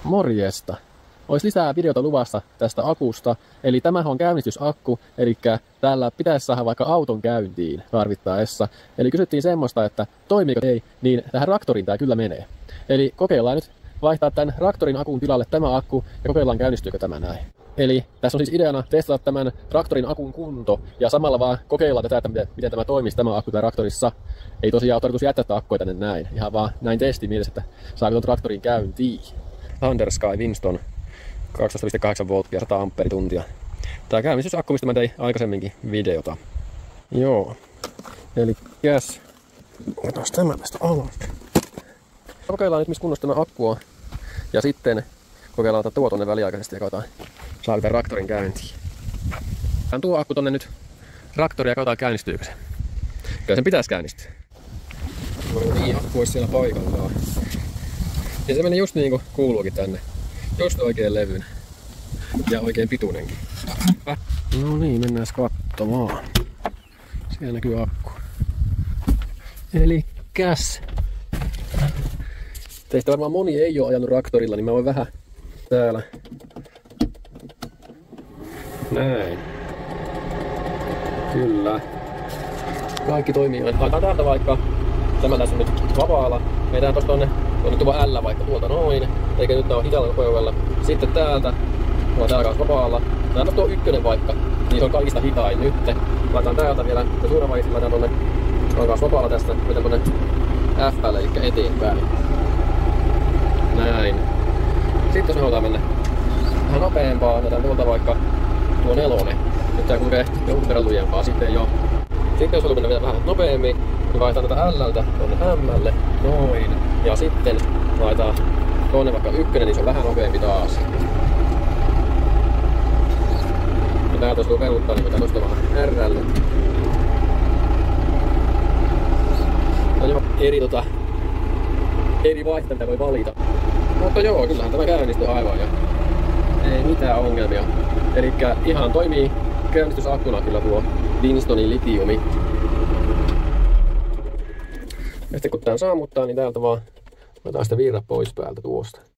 Morjesta. Olisi lisää videota luvassa tästä akusta. Eli tämähän on käynnistysakku, eli täällä pitäisi saada vaikka auton käyntiin tarvittaessa. Eli kysyttiin semmoista, että toimiiko ei, niin tähän traktoriin tämä kyllä menee. Eli kokeillaan nyt vaihtaa tämän traktorin akun tilalle tämä akku ja kokeillaan käynnistyykö tämä näin. Eli tässä on siis ideana testata tämän traktorin akun kunto ja samalla vaan kokeilla tätä, että miten tämä toimisi tämä akku traktorissa. Ei tosiaan ole tarkoitus jättää tätä akkuja tänne näin. Ihan vaan näin testi mielessä, että saako tuon traktorin käyntiin. Thunder Sky Winston 12,8 volttia 100 amperituntia. Tää käynnistysakku, mistä mä tein aikaisemminkin videota. Joo. Eli otetaan tämä tästä alas. Kokeillaan nyt missä kunnossa tämä akku on. Ja sitten kokeillaan ottaa tuo tonne väliaikaisesti ja katsotaan saako tämän traktorin käyntiin. Tän tuo akku tonne nyt traktoria ja katsotaan käynnistyykö se. Kyllä sen pitäisi käynnistyä. No niin, akku olisi siellä paikallaan. Ja se meni just niin kuin kuuluukin tänne. Just oikein levyn. Ja oikein pituinenkin. No niin, mennään katsomaan. Siellä näkyy akku. Elikkäs. Teistä varmaan moni ei ole ajanut traktorilla, niin mä voin vähän täällä. Näin. Kyllä. Kaikki toimii. Laitetaan täältä vaikka. Tämä tässä on nyt vapaalla. Meidän tosta tonne tuo L vaikka tuolta noin. Eikä nyt tää on hitaalla nopeudella. Sitten täältä. Mulla on täällä kanssa vapaalla. Tää on tuo ykkönen vaikka. Niin se on kaikista hitain nyt. Laitetaan täältä vielä. Ja suuren vaiheessa laitetaan tonne. On kanssa vapaalla tästä. Miten tonne F, eli eteenpäin. Näin. Sitten jos me halutaan mennä vähän nopeampaa, otetaan tuolta vaikka tuo 4. Nyt tää kulkee jonkun verran lujempaa, sitten jo. Sitten jos haluaa mennä vielä vähän nopeammin, niin vaihdetaan tätä L:ltä tuonne M:lle. Noin. Ja sitten laitetaan tuonne vaikka 1, niin se on vähän nopeampi taas. Ja täältä jos haluaa peruuttaa, niin pitää nostaa vähän R:lle. No joo, eri vaihtamia voi valita. Mutta joo, kyllähän tämä käynnistyy aivan ja ei mitään ongelmia. Elikkä ihan toimii käynnistysakkuna kyllä tuo Winstonin litiumi. Ja sitten kun tää sammuttaa, niin täältä vaan otetaan sitä virra pois päältä tuosta.